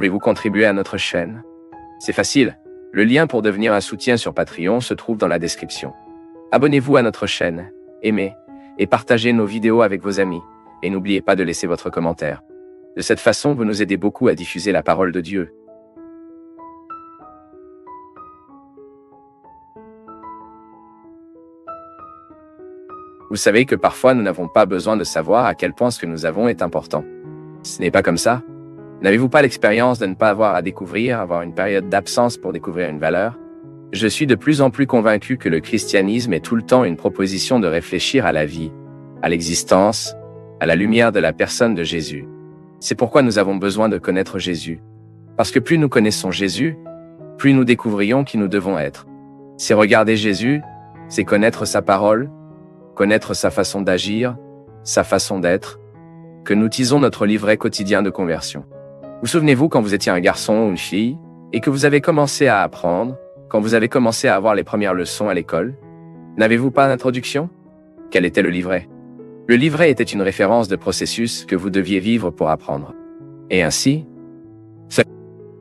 Voulez-vous contribuer à notre chaîne? C'est facile. Le lien pour devenir un soutien sur Patreon se trouve dans la description. Abonnez-vous à notre chaîne, aimez et partagez nos vidéos avec vos amis. Et n'oubliez pas de laisser votre commentaire. De cette façon, vous nous aidez beaucoup à diffuser la parole de Dieu. Vous savez que parfois nous n'avons pas besoin de savoir à quel point ce que nous avons est important. Ce n'est pas comme ça. N'avez-vous pas l'expérience de ne pas avoir à découvrir, avoir une période d'absence pour découvrir une valeur? Je suis de plus en plus convaincu que le christianisme est tout le temps une proposition de réfléchir à la vie, à l'existence, à la lumière de la personne de Jésus. C'est pourquoi nous avons besoin de connaître Jésus. Parce que plus nous connaissons Jésus, plus nous découvrions qui nous devons être. C'est regarder Jésus, c'est connaître sa parole, connaître sa façon d'agir, sa façon d'être, que nous tisons notre livret quotidien de conversion. Vous souvenez-vous quand vous étiez un garçon ou une fille, et que vous avez commencé à apprendre, quand vous avez commencé à avoir les premières leçons à l'école? N'avez-vous pas d'introduction? Quel était le livret? Le livret était une référence de processus que vous deviez vivre pour apprendre. Et ainsi,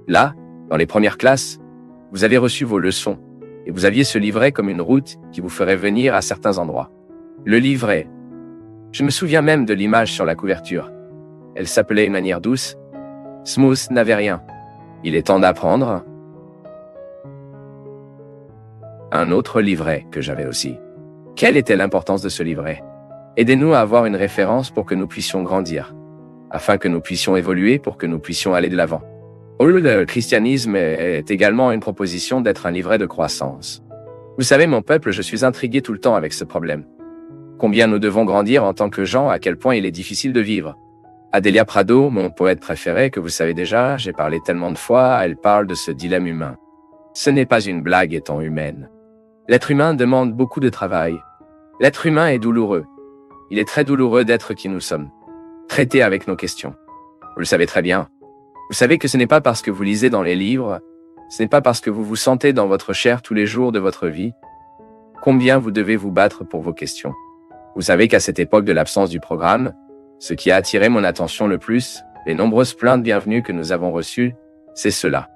là, dans les premières classes, vous avez reçu vos leçons, et vous aviez ce livret comme une route qui vous ferait venir à certains endroits. Le livret. Je me souviens même de l'image sur la couverture. Elle s'appelait d'une manière douce. Smooth n'avait rien. Il est temps d'apprendre. Un autre livret que j'avais aussi. Quelle était l'importance de ce livret? Aidez-nous à avoir une référence pour que nous puissions grandir, afin que nous puissions évoluer, pour que nous puissions aller de l'avant. Le christianisme est également une proposition d'être un livret de croissance. Vous savez, mon peuple, je suis intrigué tout le temps avec ce problème. Combien nous devons grandir en tant que gens, à quel point il est difficile de vivre. Adélia Prado, mon poète préféré, que vous savez déjà, j'ai parlé tellement de fois, elle parle de ce dilemme humain. Ce n'est pas une blague étant humaine. L'être humain demande beaucoup de travail. L'être humain est douloureux. Il est très douloureux d'être qui nous sommes. Traiter avec nos questions. Vous le savez très bien. Vous savez que ce n'est pas parce que vous lisez dans les livres, ce n'est pas parce que vous vous sentez dans votre chair tous les jours de votre vie, combien vous devez vous battre pour vos questions. Vous savez qu'à cette époque de l'absence du programme, ce qui a attiré mon attention le plus, les nombreuses plaintes bienvenues que nous avons reçues, c'est cela.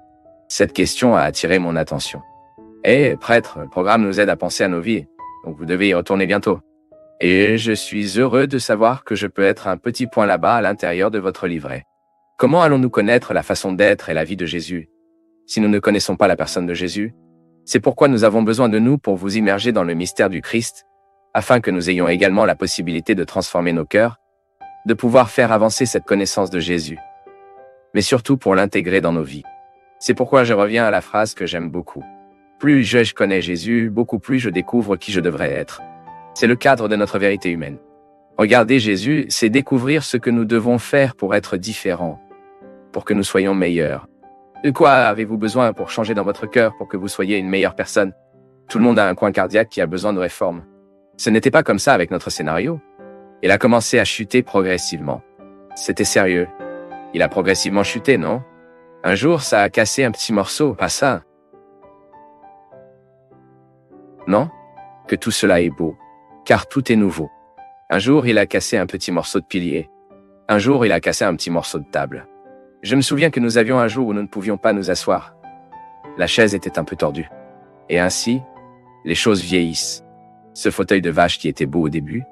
Cette question a attiré mon attention. Prêtre, le programme nous aide à penser à nos vies, donc vous devez y retourner bientôt. Et je suis heureux de savoir que je peux être un petit point là-bas à l'intérieur de votre livret. Comment allons-nous connaître la façon d'être et la vie de Jésus, si nous ne connaissons pas la personne de Jésus? C'est pourquoi nous avons besoin de nous pour vous immerger dans le mystère du Christ, afin que nous ayons également la possibilité de transformer nos cœurs, de pouvoir faire avancer cette connaissance de Jésus, mais surtout pour l'intégrer dans nos vies. C'est pourquoi je reviens à la phrase que j'aime beaucoup. Plus je connais Jésus, beaucoup plus je découvre qui je devrais être. C'est le cadre de notre vérité humaine. Regarder Jésus, c'est découvrir ce que nous devons faire pour être différents, pour que nous soyons meilleurs. De quoi avez-vous besoin pour changer dans votre cœur, pour que vous soyez une meilleure personne? Tout le monde a un coin cardiaque qui a besoin de réforme. Ce n'était pas comme ça avec notre scénario. Il a commencé à chuter progressivement. C'était sérieux. Il a progressivement chuté, non? Un jour, ça a cassé un petit morceau, pas ça. Non? Que tout cela est beau, car tout est nouveau. Un jour, il a cassé un petit morceau de pilier. Un jour, il a cassé un petit morceau de table. Je me souviens que nous avions un jour où nous ne pouvions pas nous asseoir. La chaise était un peu tordue. Et ainsi, les choses vieillissent. Ce fauteuil de vache qui était beau au début.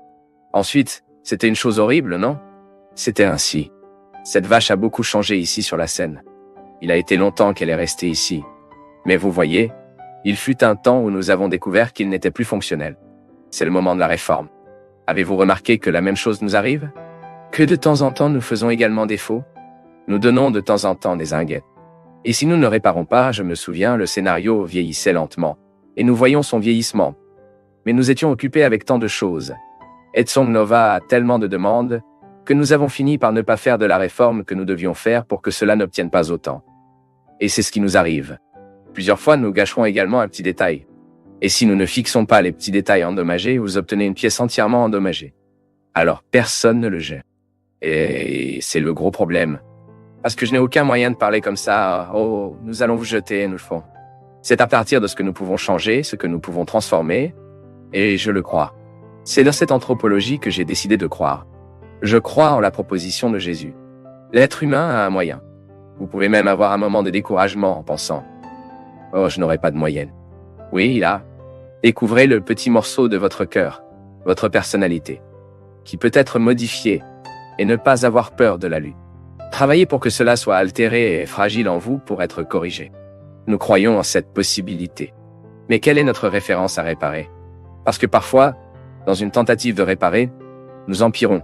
Ensuite, c'était une chose horrible, non? C'était ainsi. Cette vache a beaucoup changé ici sur la scène. Il a été longtemps qu'elle est restée ici. Mais vous voyez, il fut un temps où nous avons découvert qu'il n'était plus fonctionnel. C'est le moment de la réforme. Avez-vous remarqué que la même chose nous arrive? Que de temps en temps nous faisons également défaut? Nous donnons de temps en temps des inguettes. Et si nous ne réparons pas, je me souviens, le scénario vieillissait lentement. Et nous voyons son vieillissement. Mais nous étions occupés avec tant de choses. Edson Nova a tellement de demandes que nous avons fini par ne pas faire de la réforme que nous devions faire pour que cela n'obtienne pas autant. Et c'est ce qui nous arrive. Plusieurs fois, nous gâcherons également un petit détail. Et si nous ne fixons pas les petits détails endommagés, vous obtenez une pièce entièrement endommagée. Alors personne ne le gère. Et c'est le gros problème. Parce que je n'ai aucun moyen de parler comme ça. Oh, nous allons vous jeter, nous le font. C'est à partir de ce que nous pouvons changer, ce que nous pouvons transformer. Et je le crois. C'est dans cette anthropologie que j'ai décidé de croire. Je crois en la proposition de Jésus. L'être humain a un moyen. Vous pouvez même avoir un moment de découragement en pensant « Oh, je n'aurai pas de moyenne ». Oui, là, découvrez le petit morceau de votre cœur, votre personnalité, qui peut être modifié et ne pas avoir peur de la lutte. Travaillez pour que cela soit altéré et fragile en vous pour être corrigé. Nous croyons en cette possibilité. Mais quelle est notre référence à réparer? Parce que parfois, dans une tentative de réparer, nous empirons.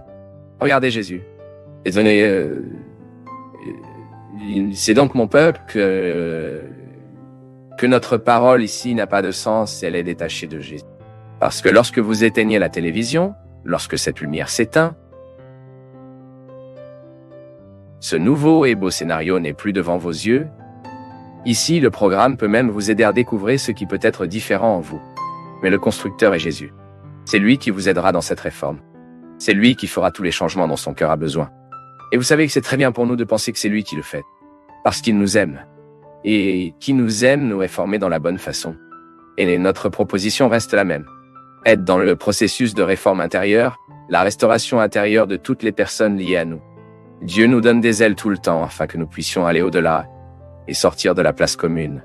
Regardez Jésus. C'est donc mon peuple que notre parole ici n'a pas de sens, elle est détachée de Jésus. Parce que lorsque vous éteignez la télévision, lorsque cette lumière s'éteint, ce nouveau et beau scénario n'est plus devant vos yeux. Ici, le programme peut même vous aider à découvrir ce qui peut être différent en vous. Mais le constructeur est Jésus. C'est lui qui vous aidera dans cette réforme. C'est lui qui fera tous les changements dont son cœur a besoin. Et vous savez que c'est très bien pour nous de penser que c'est lui qui le fait. Parce qu'il nous aime. Et qui nous aime nous réformer dans la bonne façon. Et notre proposition reste la même. Être dans le processus de réforme intérieure, la restauration intérieure de toutes les personnes liées à nous. Dieu nous donne des ailes tout le temps afin que nous puissions aller au-delà et sortir de la place commune.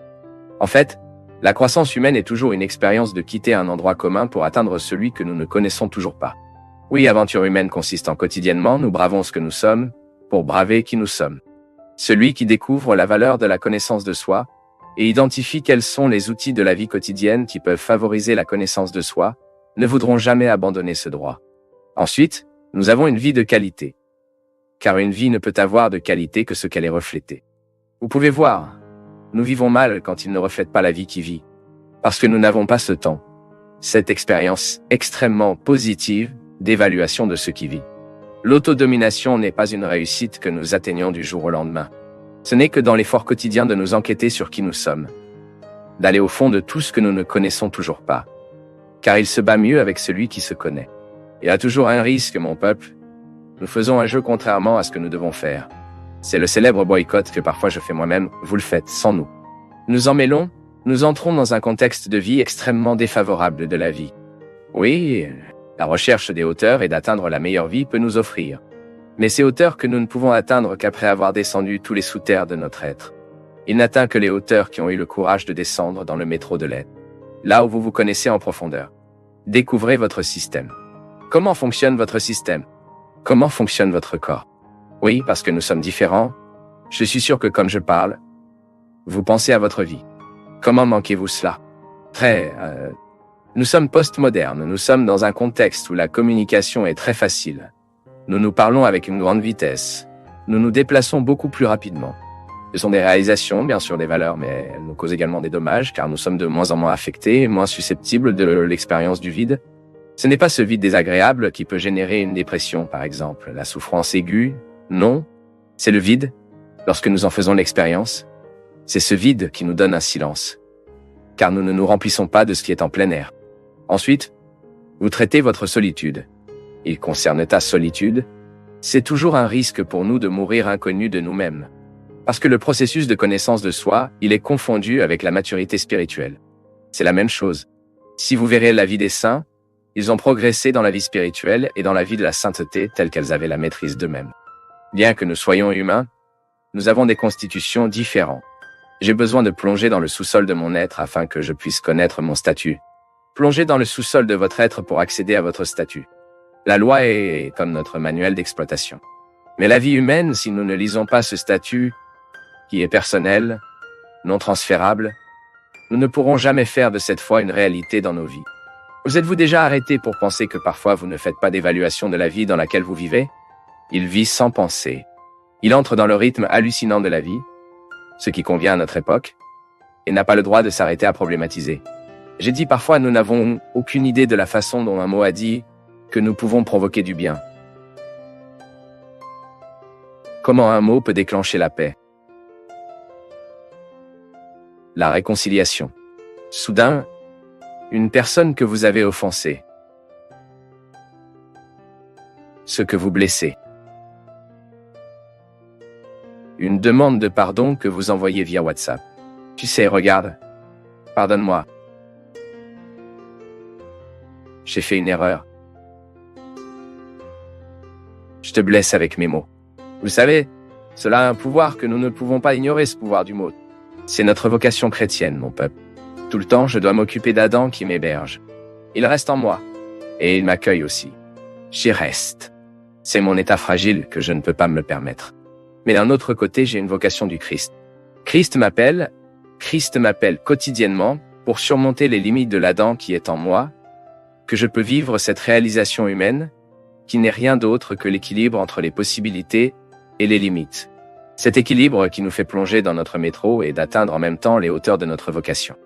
En fait, la croissance humaine est toujours une expérience de quitter un endroit commun pour atteindre celui que nous ne connaissons toujours pas. Oui, aventure humaine consiste en quotidiennement, nous bravons ce que nous sommes pour braver qui nous sommes. Celui qui découvre la valeur de la connaissance de soi et identifie quels sont les outils de la vie quotidienne qui peuvent favoriser la connaissance de soi, ne voudront jamais abandonner ce droit. Ensuite, nous avons une vie de qualité. Car une vie ne peut avoir de qualité que ce qu'elle est reflétée. Vous pouvez voir, nous vivons mal quand il ne reflète pas la vie qui vit. Parce que nous n'avons pas ce temps, cette expérience extrêmement positive d'évaluation de ce qui vit. L'autodomination n'est pas une réussite que nous atteignons du jour au lendemain. Ce n'est que dans l'effort quotidien de nous enquêter sur qui nous sommes. D'aller au fond de tout ce que nous ne connaissons toujours pas. Car il se bat mieux avec celui qui se connaît. Il y a toujours un risque, mon peuple. Nous faisons un jeu contrairement à ce que nous devons faire. C'est le célèbre boycott que parfois je fais moi-même, vous le faites sans nous. Nous en mêlons, nous entrons dans un contexte de vie extrêmement défavorable de la vie. Oui, la recherche des hauteurs et d'atteindre la meilleure vie peut nous offrir. Mais ces hauteurs que nous ne pouvons atteindre qu'après avoir descendu tous les sous-terres de notre être. Il n'atteint que les hauteurs qui ont eu le courage de descendre dans le métro de l'être. Là où vous vous connaissez en profondeur. Découvrez votre système. Comment fonctionne votre système? Comment fonctionne votre corps? Oui, parce que nous sommes différents. Je suis sûr que comme je parle, vous pensez à votre vie. Comment manquez-vous cela? Nous sommes post-modernes, nous sommes dans un contexte où la communication est très facile. Nous nous parlons avec une grande vitesse. Nous nous déplaçons beaucoup plus rapidement. Ce sont des réalisations, bien sûr des valeurs, mais elles nous causent également des dommages car nous sommes de moins en moins affectés, moins susceptibles de l'expérience du vide. Ce n'est pas ce vide désagréable qui peut générer une dépression, par exemple, la souffrance aiguë. Non, c'est le vide. Lorsque nous en faisons l'expérience, c'est ce vide qui nous donne un silence. Car nous ne nous remplissons pas de ce qui est en plein air. Ensuite, vous traitez votre solitude. Il concerne ta solitude. C'est toujours un risque pour nous de mourir inconnus de nous-mêmes. Parce que le processus de connaissance de soi, il est confondu avec la maturité spirituelle. C'est la même chose. Si vous verrez la vie des saints, ils ont progressé dans la vie spirituelle et dans la vie de la sainteté telle qu'elles avaient la maîtrise d'eux-mêmes. Bien que nous soyons humains, nous avons des constitutions différentes. J'ai besoin de plonger dans le sous-sol de mon être afin que je puisse connaître mon statut. Plongez dans le sous-sol de votre être pour accéder à votre statut. La loi est comme notre manuel d'exploitation. Mais la vie humaine, si nous ne lisons pas ce statut, qui est personnel, non transférable, nous ne pourrons jamais faire de cette foi une réalité dans nos vies. Vous êtes-vous déjà arrêté pour penser que parfois vous ne faites pas d'évaluation de la vie dans laquelle vous vivez? Il vit sans penser. Il entre dans le rythme hallucinant de la vie, ce qui convient à notre époque, et n'a pas le droit de s'arrêter à problématiser. J'ai dit parfois nous n'avons aucune idée de la façon dont un mot a dit que nous pouvons provoquer du bien. Comment un mot peut déclencher la paix? La réconciliation. Soudain, une personne que vous avez offensée. Ce que vous blessez. Une demande de pardon que vous envoyez via WhatsApp. Tu sais, regarde. Pardonne-moi. J'ai fait une erreur. Je te blesse avec mes mots. Vous savez, Cela a un pouvoir que nous ne pouvons pas ignorer, ce pouvoir du mot. C'est notre vocation chrétienne, mon peuple. Tout le temps, je dois m'occuper d'Adam qui m'héberge. Il reste en moi. Et il m'accueille aussi. J'y reste. C'est mon état fragile que je ne peux pas me le permettre. Mais d'un autre côté, j'ai une vocation du Christ. Christ m'appelle quotidiennement pour surmonter les limites de l'Adam qui est en moi, que je peux vivre cette réalisation humaine, qui n'est rien d'autre que l'équilibre entre les possibilités et les limites. Cet équilibre qui nous fait plonger dans notre métro et d'atteindre en même temps les hauteurs de notre vocation.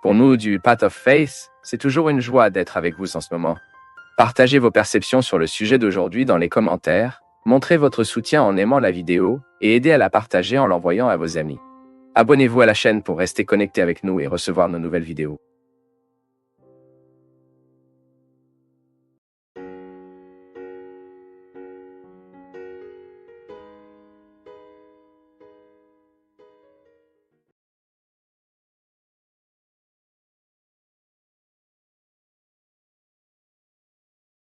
Pour nous du Path of Faith, c'est toujours une joie d'être avec vous en ce moment. Partagez vos perceptions sur le sujet d'aujourd'hui dans les commentaires, montrez votre soutien en aimant la vidéo et aidez à la partager en l'envoyant à vos amis. Abonnez-vous à la chaîne pour rester connecté avec nous et recevoir nos nouvelles vidéos.